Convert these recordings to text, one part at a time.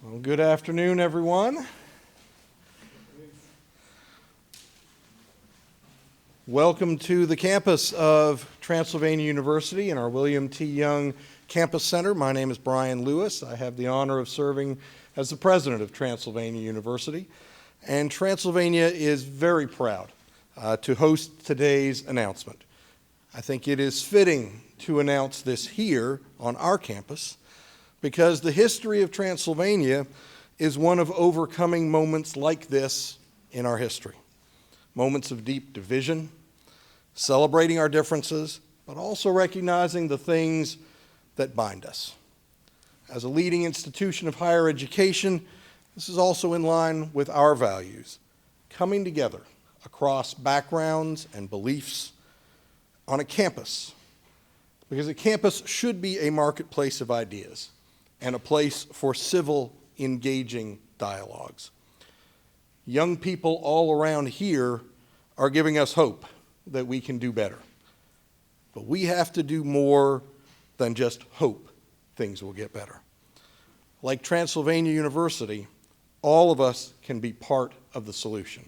Well, good afternoon, everyone. Welcome to the campus of Transylvania University in our William T. Young Campus Center. My name is Brian Lewis. I have the honor of serving as the president of Transylvania University. And Transylvania is very proud to host today's announcement. I think it is fitting to announce this here on our campus because the history of Transylvania is one of overcoming moments like this in our history. Moments of deep division, celebrating our differences, but also recognizing the things that bind us. As a leading institution of higher education, this is also in line with our values, coming together across backgrounds and beliefs on a campus, because a campus should be a marketplace of ideas and a place for civil, engaging dialogues. Young people all around here are giving us hope that we can do better. But we have to do more than just hope things will get better. Like Transylvania University, all of us can be part of the solution.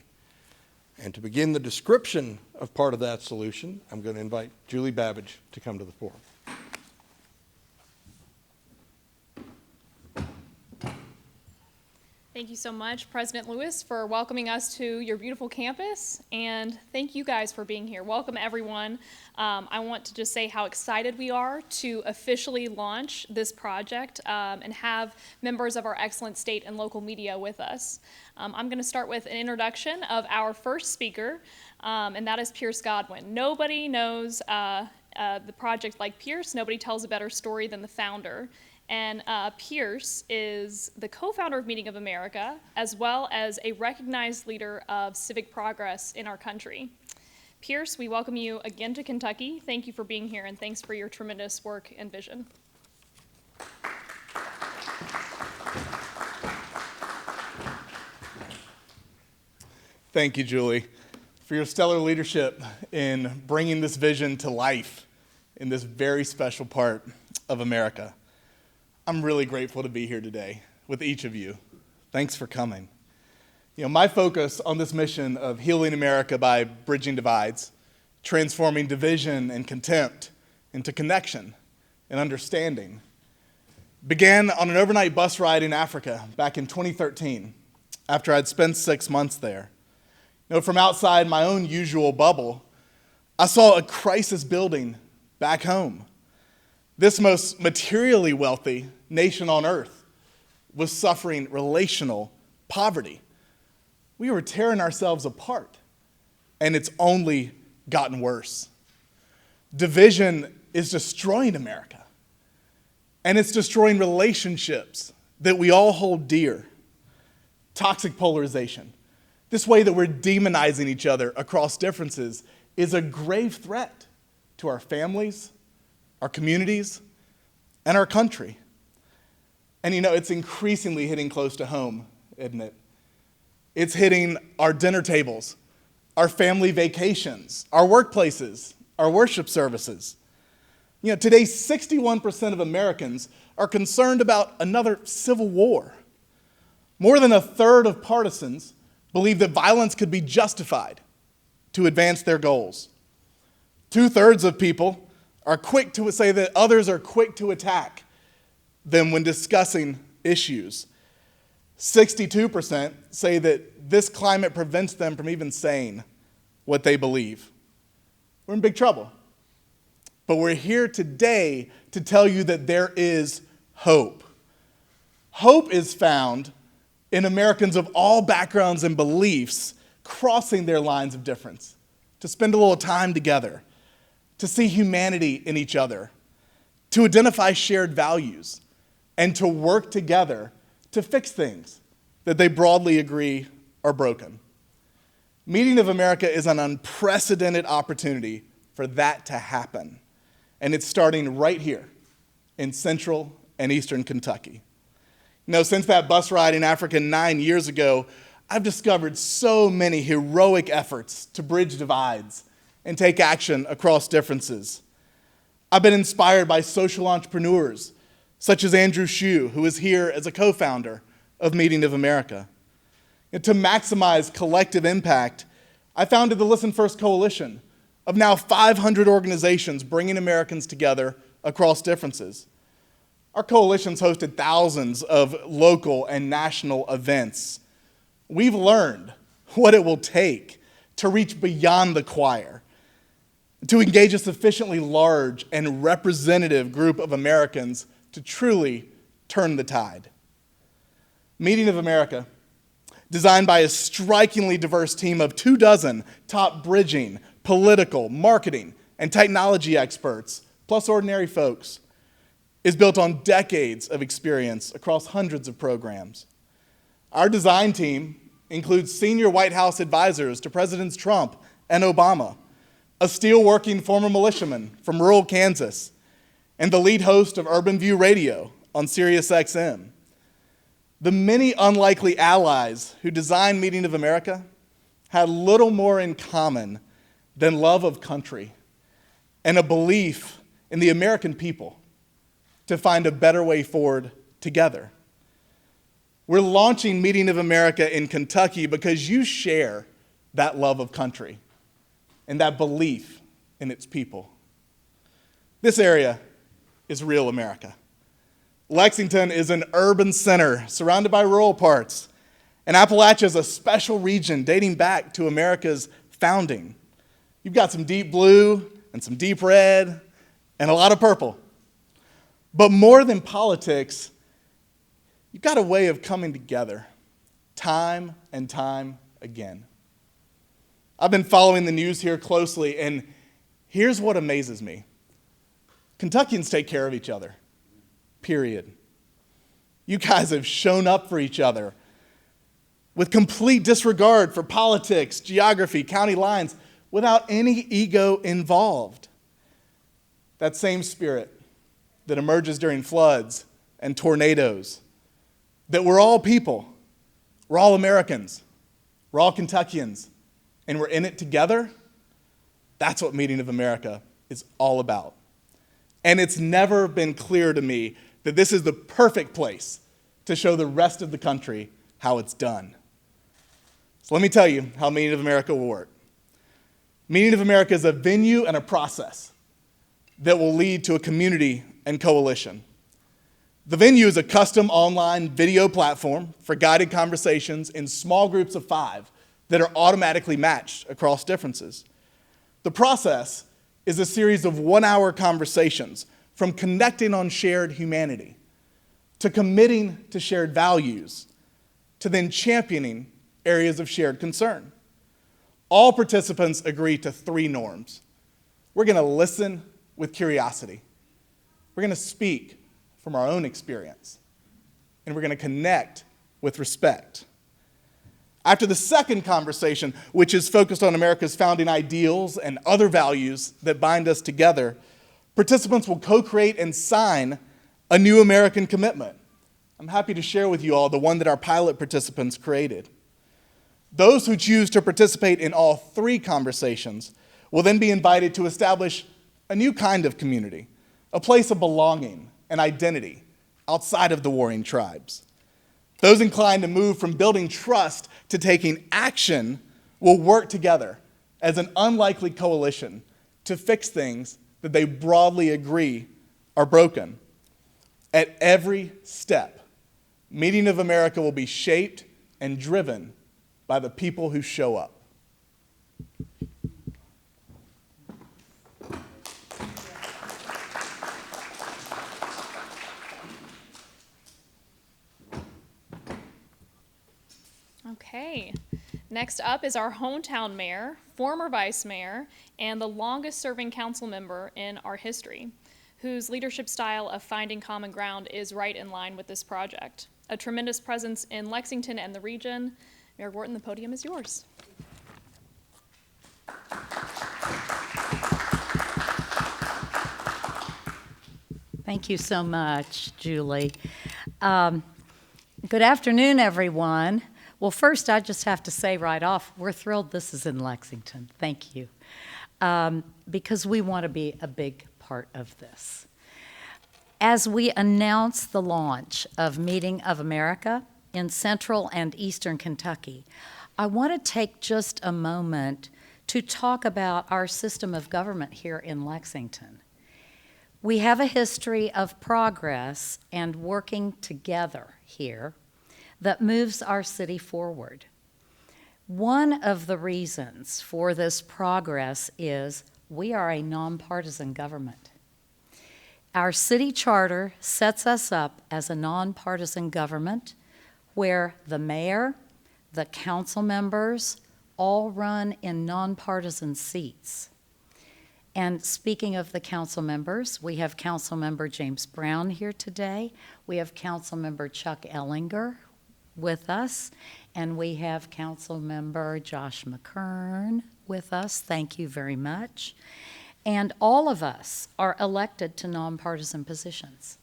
And to begin the description of part of that solution, I'm going to invite Julie Babbage to come to the floor. Thank you so much, President Lewis, for welcoming us to your beautiful campus, and thank you guys for being here. Welcome, everyone. I want to just say how excited we are to officially launch this project and have members of our excellent state and local media with us. I'm going to start with an introduction of our first speaker, and that is Pierce Godwin. Nobody knows the project like Pierce. Nobody tells a better story than the founder. And Pierce is the co-founder of Meeting of America, as well as a recognized leader of civic progress in our country. Pierce, we welcome you again to Kentucky. Thank you for being here, and thanks for your tremendous work and vision. Thank you, Julie, for your stellar leadership in bringing this vision to life in this very special part of America. I'm really grateful to be here today with each of you. Thanks for coming. My focus on this mission of healing America by bridging divides, transforming division and contempt into connection and understanding, began on an overnight bus ride in Africa back in 2013 after I'd spent 6 months there. From outside my own usual bubble, I saw a crisis building back home. This most materially wealthy nation on earth was suffering relational poverty. We were tearing ourselves apart, and it's only gotten worse. Division is destroying America, and it's destroying relationships that we all hold dear. Toxic polarization, this way that we're demonizing each other across differences, is a grave threat to our families, our communities, and our country. And it's increasingly hitting close to home, isn't it? It's hitting our dinner tables, our family vacations, our workplaces, our worship services. Today, 61% of Americans are concerned about another civil war. More than a third of partisans believe that violence could be justified to advance their goals. 2/3 of people are quick to say that others are quick to attack them when discussing issues. 62% say that this climate prevents them from even saying what they believe. We're in big trouble. But we're here today to tell you that there is hope. Hope is found in Americans of all backgrounds and beliefs crossing their lines of difference, to spend a little time together, to see humanity in each other, to identify shared values, and to work together to fix things that they broadly agree are broken. Meeting of America is an unprecedented opportunity for that to happen, and it's starting right here in central and eastern Kentucky. Since that bus ride in Africa 9 years ago, I've discovered so many heroic efforts to bridge divides and take action across differences. I've been inspired by social entrepreneurs such as Andrew Shue, who is here as a co-founder of Meeting of America. And to maximize collective impact, I founded the Listen First Coalition of now 500 organizations bringing Americans together across differences. Our coalition's hosted thousands of local and national events. We've learned what it will take to reach beyond the choir, to engage a sufficiently large and representative group of Americans to truly turn the tide. Meeting of America, designed by a strikingly diverse team of 24 top bridging, political, marketing, and technology experts, plus ordinary folks, is built on decades of experience across hundreds of programs. Our design team includes senior White House advisors to Presidents Trump and Obama, a steel-working former militiaman from rural Kansas, and the lead host of Urban View Radio on SiriusXM. The many unlikely allies who designed Meeting of America had little more in common than love of country and a belief in the American people to find a better way forward together. We're launching Meeting of America in Kentucky because you share that love of country and that belief in its people. This area is real America. Lexington is an urban center surrounded by rural parts, and Appalachia is a special region dating back to America's founding. You've got some deep blue and some deep red and a lot of purple. But more than politics, you've got a way of coming together time and time again. I've been following the news here closely, and here's what amazes me. Kentuckians take care of each other, period. You guys have shown up for each other with complete disregard for politics, geography, county lines, without any ego involved. That same spirit that emerges during floods and tornadoes, that we're all people, we're all Americans, we're all Kentuckians, and we're in it together, that's what Meeting of America is all about. And it's never been clear to me that this is the perfect place to show the rest of the country how it's done. So let me tell you how Meeting of America will work. Meeting of America is a venue and a process that will lead to a community and coalition. The venue is a custom online video platform for guided conversations in small groups of 5 that are automatically matched across differences. The process is a series of 1-hour conversations from connecting on shared humanity to committing to shared values to then championing areas of shared concern. All participants agree to 3 norms. We're going to listen with curiosity. We're going to speak from our own experience. And we're going to connect with respect. After the second conversation, which is focused on America's founding ideals and other values that bind us together, participants will co-create and sign a new American commitment. I'm happy to share with you all the one that our pilot participants created. Those who choose to participate in all 3 conversations will then be invited to establish a new kind of community, a place of belonging and identity outside of the warring tribes. Those inclined to move from building trust to taking action will work together as an unlikely coalition to fix things that they broadly agree are broken. At every step, Meeting of America will be shaped and driven by the people who show up. Okay, next up is our hometown mayor, former vice mayor, and the longest serving council member in our history, whose leadership style of finding common ground is right in line with this project. A tremendous presence in Lexington and the region. Mayor Wharton, the podium is yours. Thank you so much, Julie. Good afternoon, everyone. Well, first, I just have to say right off, we're thrilled this is in Lexington. Thank you. Because we want to be a big part of this. As we announce the launch of Meeting of America in central and eastern Kentucky, I want to take just a moment to talk about our system of government here in Lexington. We have a history of progress and working together here that moves our city forward. One of the reasons for this progress is we are a nonpartisan government. Our city charter sets us up as a nonpartisan government where the mayor, the council members, all run in nonpartisan seats. And speaking of the council members, we have Council Member James Brown here today. We have Council Member Chuck Ellinger with us, and we have Council Member Josh McKern with us. Thank you very much. And all of us are elected to nonpartisan positions.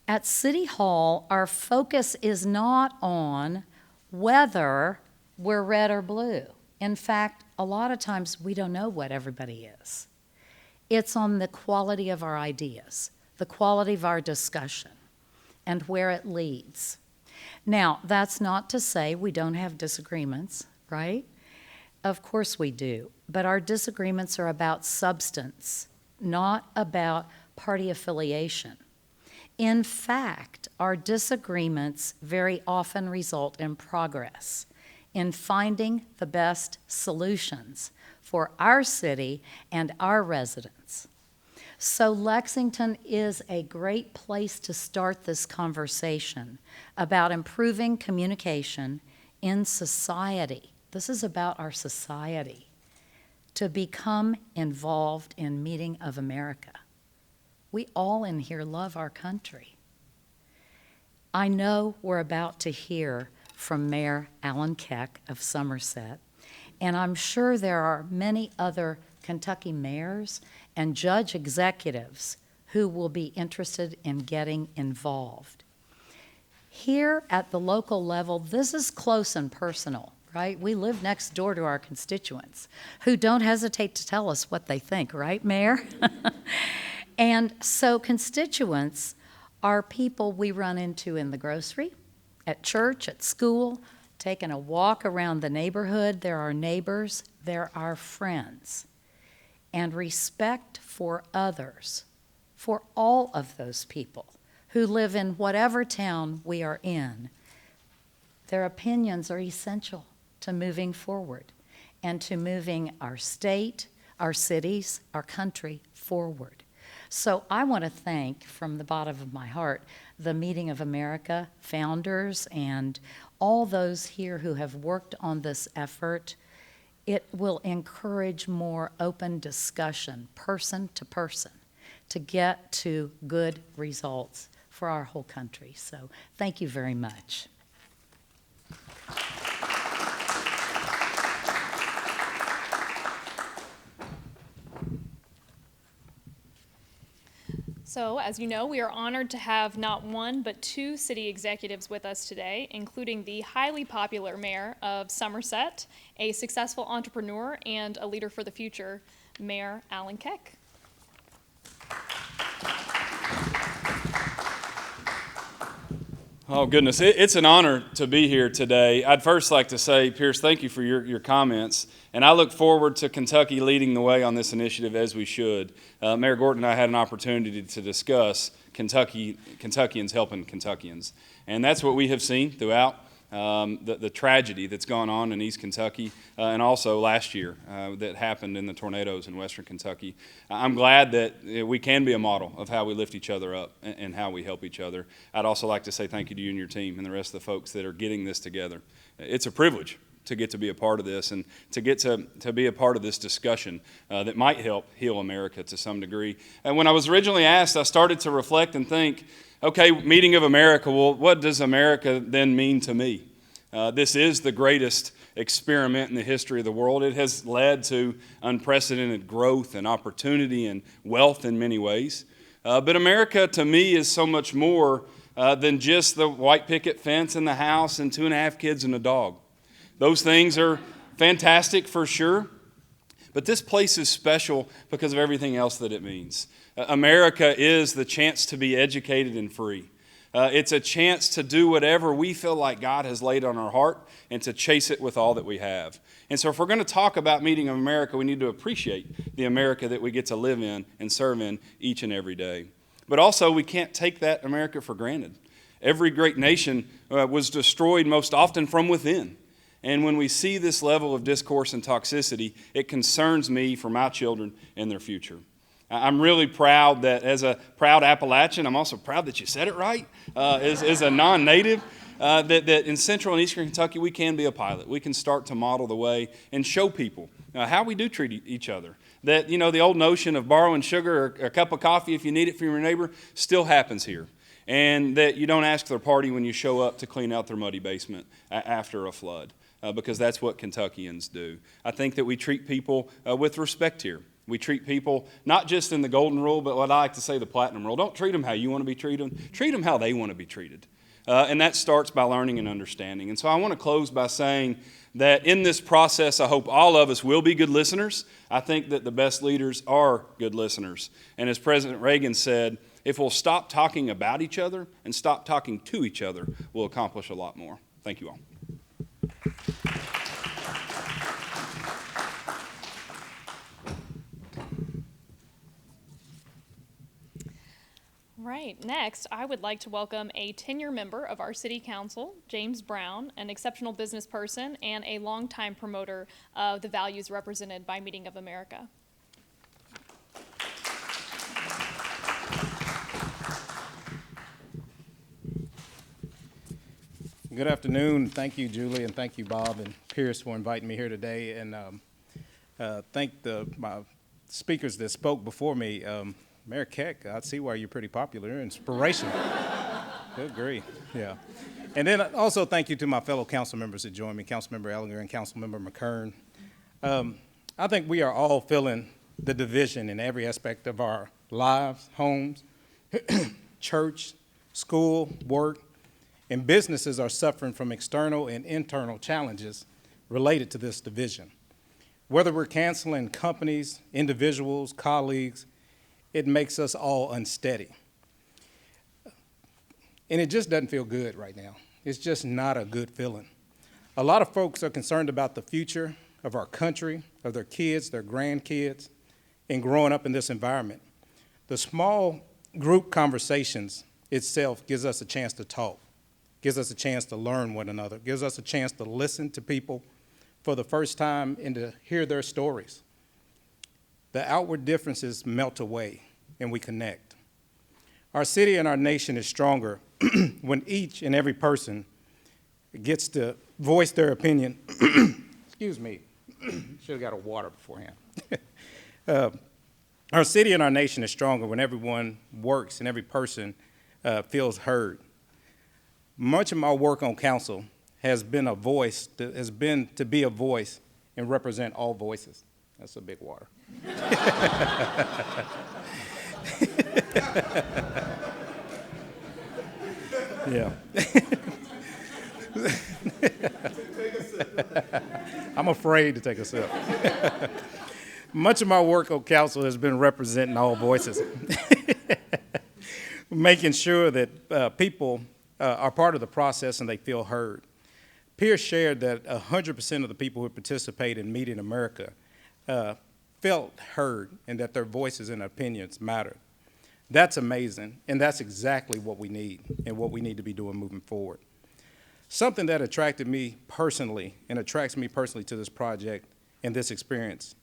At City Hall, our focus is not on whether we're red or blue. In fact, a lot of times we don't know what everybody is. It's on the quality of our ideas, the quality of our discussion, and where it leads. Now, that's not to say we don't have disagreements, right? Of course we do, but our disagreements are about substance, not about party affiliation. In fact, our disagreements very often result in progress, in finding the best solutions for our city and our residents. So Lexington is a great place to start this conversation about improving communication in society. This is about our society, to become involved in Meeting of America. We all in here love our country. I know we're about to hear from Mayor Alan Keck of Somerset, and I'm sure there are many other Kentucky mayors and judge executives who will be interested in getting involved. Here at the local level, this is close and personal, right? We live next door to our constituents who don't hesitate to tell us what they think, right, Mayor? And so constituents are people we run into in the grocery, at church, at school, taking a walk around the neighborhood. They're our neighbors, they're our friends. And respect for others, for all of those people who live in whatever town we are in, their opinions are essential to moving forward and to moving our state, our cities, our country forward. So I want to thank, from the bottom of my heart, the Meeting of America founders and all those here who have worked on this effort. It will encourage more open discussion, person to person, to get to good results for our whole country. So thank you very much. So, as you know, we are honored to have not one, but two city executives with us today, including the highly popular mayor of Somerset, a successful entrepreneur, and a leader for the future, Mayor Alan Keck. Oh, goodness. It's an honor to be here today. I'd first like to say, Pierce, thank you for your comments. And I look forward to Kentucky leading the way on this initiative, as we should. Mayor Gordon and I had an opportunity to discuss Kentuckians helping Kentuckians. And that's what we have seen throughout the tragedy that's gone on in East Kentucky and also last year that happened in the tornadoes in Western Kentucky. I'm glad that we can be a model of how we lift each other up and how we help each other. I'd also like to say thank you to you and your team and the rest of the folks that are getting this together. It's a privilege to get to be a part of this and to get to be a part of this discussion that might help heal America to some degree. And when I was originally asked, I started to reflect and think, okay, Meeting of America, well, what does America then mean to me? This is the greatest experiment in the history of the world. It has led to unprecedented growth and opportunity and wealth in many ways. But America, to me, is so much more than just the white picket fence and the house and 2.5 kids and a dog. Those things are fantastic for sure, but this place is special because of everything else that it means. America is the chance to be educated and free. It's a chance to do whatever we feel like God has laid on our heart and to chase it with all that we have. And so if we're going to talk about Meeting of America, we need to appreciate the America that we get to live in and serve in each and every day. But also, we can't take that America for granted. Every great nation was destroyed most often from within. And when we see this level of discourse and toxicity, it concerns me for my children and their future. I'm really proud that as a proud Appalachian, I'm also proud that you said it right, as a non-native, that in central and eastern Kentucky we can be a pilot. We can start to model the way and show people how we do treat each other. That, the old notion of borrowing sugar or a cup of coffee if you need it from your neighbor still happens here. And that you don't ask their party when you show up to clean out their muddy basement after a flood, because that's what Kentuckians do. I think that we treat people with respect here. We treat people not just in the golden rule, but what I like to say, the platinum rule. Don't treat them how you want to be treated. Treat them how they want to be treated. And that starts by learning and understanding. And so I want to close by saying that in this process, I hope all of us will be good listeners. I think that the best leaders are good listeners. And as President Reagan said, if we'll stop talking about each other and stop talking to each other, we'll accomplish a lot more. Thank you all. Right, next, I would like to welcome a 10-year member of our City Council, James Brown, an exceptional business person and a longtime promoter of the values represented by Meeting of America. Good afternoon. Thank you, Julie, and thank you, Bob and Pierce, for inviting me here today. And thank my speakers that spoke before me. Mayor Keck, I see why you're pretty popular. You're inspirational. Good grief, yeah. And then also thank you to my fellow council members that joined me, Councilmember Ellinger and Councilmember McKern. I think we are all feeling the division in every aspect of our lives, homes, church, school, work, and businesses are suffering from external and internal challenges related to this division. Whether we're canceling companies, individuals, colleagues, it makes us all unsteady. And it just doesn't feel good right now. It's just not a good feeling. A lot of folks are concerned about the future of our country, of their kids, their grandkids, and growing up in this environment. The small group conversations itself gives us a chance to talk, gives us a chance to learn one another, gives us a chance to listen to people for the first time and to hear their stories. The outward differences melt away and we connect. Our city and our nation is stronger when each and every person gets to voice their opinion. Excuse me, should have got a water beforehand. Our city and our nation is stronger when everyone works and every person feels heard. Much of my work on council has been to be a voice and represent all voices. That's a big water. Yeah. I'm afraid to take a sip. Much of my work on council has been representing all voices, making sure that people are part of the process and they feel heard. Pierce shared that 100% of the people who participate in Meeting America felt heard and that their voices and opinions mattered. That's amazing, and that's exactly what we need and what we need to be doing moving forward. Something that attracted me personally and attracts me personally to this project and this experience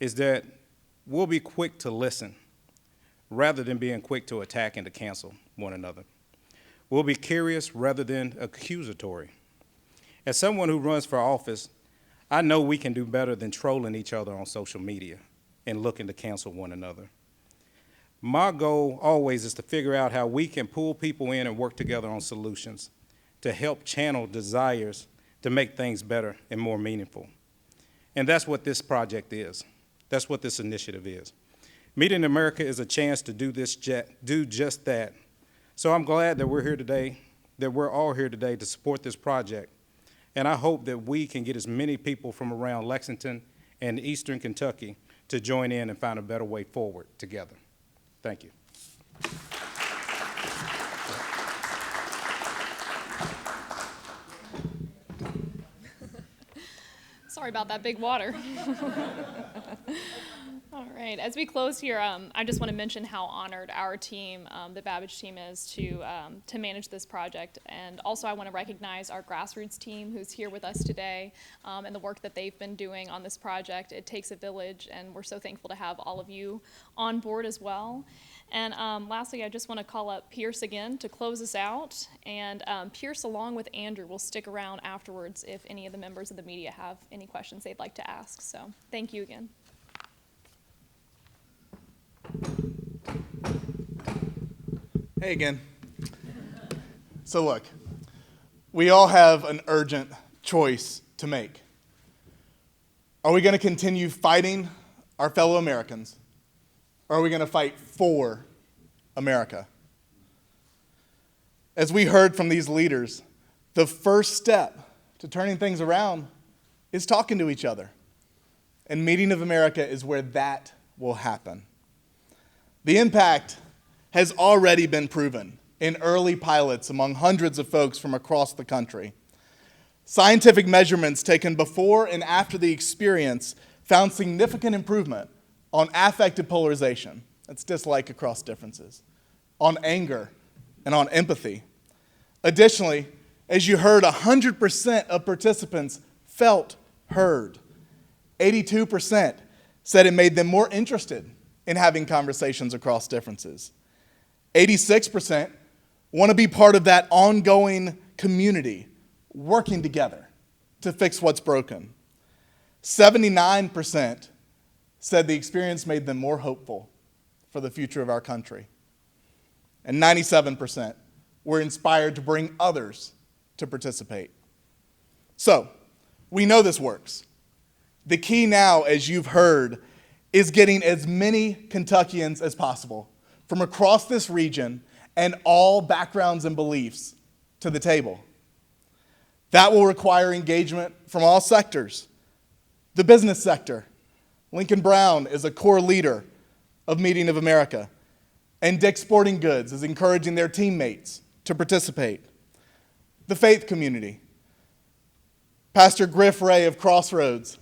is that we'll be quick to listen rather than being quick to attack and to cancel one another. We'll be curious rather than accusatory. As someone who runs for office, I know we can do better than trolling each other on social media and looking to cancel one another. My goal always is to figure out how we can pull people in and work together on solutions to help channel desires to make things better and more meaningful. And that's what this project is. That's what this initiative is. Meeting America is a chance to do just that. So I'm glad that we're here today, that we're all here today to support this project. And I hope that we can get as many people from around Lexington and Eastern Kentucky to join in and find a better way forward together. Thank you. Sorry about that big water. All right, as we close here, I just want to mention how honored our team, the Babbage team, is to manage this project. And also I want to recognize our grassroots team who's here with us today and the work that they've been doing on this project. It takes a village, and we're so thankful to have all of you on board as well. And lastly, I just want to call up Pierce again to close us out. And Pierce, along with Andrew, will stick around afterwards if any of the members of the media have any questions they'd like to ask. So thank you again. Hey again. So look, we all have an urgent choice to make. Are we going to continue fighting our fellow Americans, or are we going to fight for America? As we heard from these leaders, the first step to turning things around is talking to each other. And Meeting of America is where that will happen. The impact has already been proven in early pilots among hundreds of folks from across the country. Scientific measurements taken before and after the experience found significant improvement on affective polarization, that's dislike across differences, on anger, and on empathy. Additionally, as you heard, 100% of participants felt heard. 82% said it made them more interested in having conversations across differences. 86% want to be part of that ongoing community, working together to fix what's broken. 79% said the experience made them more hopeful for the future of our country. And 97% were inspired to bring others to participate. So, we know this works. The key now, as you've heard, is getting as many Kentuckians as possible from across this region and all backgrounds and beliefs to the table. That will require engagement from all sectors. The business sector. Lincoln Brown is a core leader of Meeting of America, and Dick's Sporting Goods is encouraging their teammates to participate. The faith community. Pastor Griff Ray of Crossroads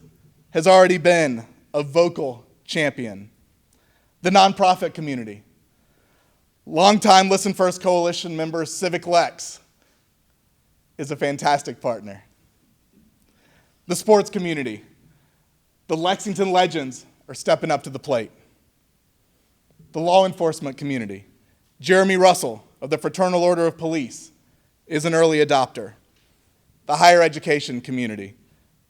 has already been a vocal champion. The nonprofit community. Longtime Listen First Coalition member Civic Lex is a fantastic partner. The sports community. The Lexington Legends are stepping up to the plate. The law enforcement community. Jeremy Russell of the Fraternal Order of Police is an early adopter. The higher education community.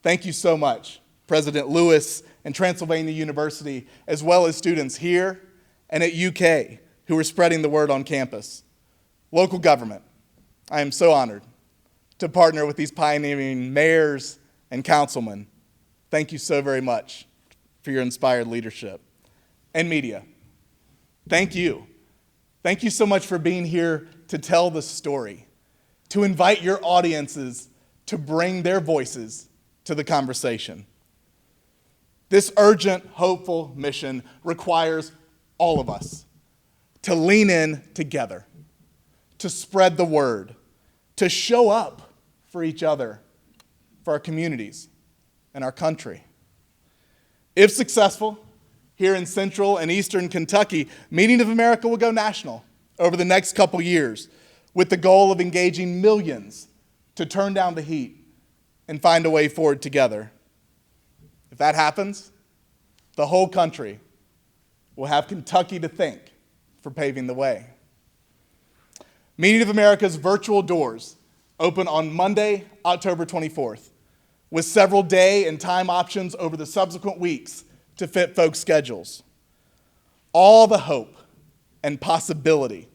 Thank you so much, President Lewis and Transylvania University, as well as students here and at UK who are spreading the word on campus. Local government. I am so honored to partner with these pioneering mayors and councilmen. Thank you so very much for your inspired leadership. And media. Thank you. Thank you so much for being here to tell the story, to invite your audiences to bring their voices to the conversation. This urgent, hopeful mission requires all of us to lean in together, to spread the word, to show up for each other, for our communities, and our country. If successful, here in Central and Eastern Kentucky, Meeting of America will go national over the next couple years with the goal of engaging millions to turn down the heat and find a way forward together. If that happens, the whole country will have Kentucky to thank for paving the way. Meeting of America's virtual doors open on Monday, October 24th, with several day and time options over the subsequent weeks to fit folks' schedules. All the hope and possibility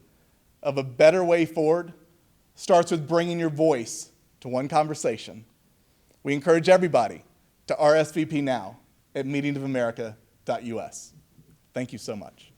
of a better way forward starts with bringing your voice to one conversation. We encourage everybody to RSVP now at meetingofamerica.us. Thank you so much.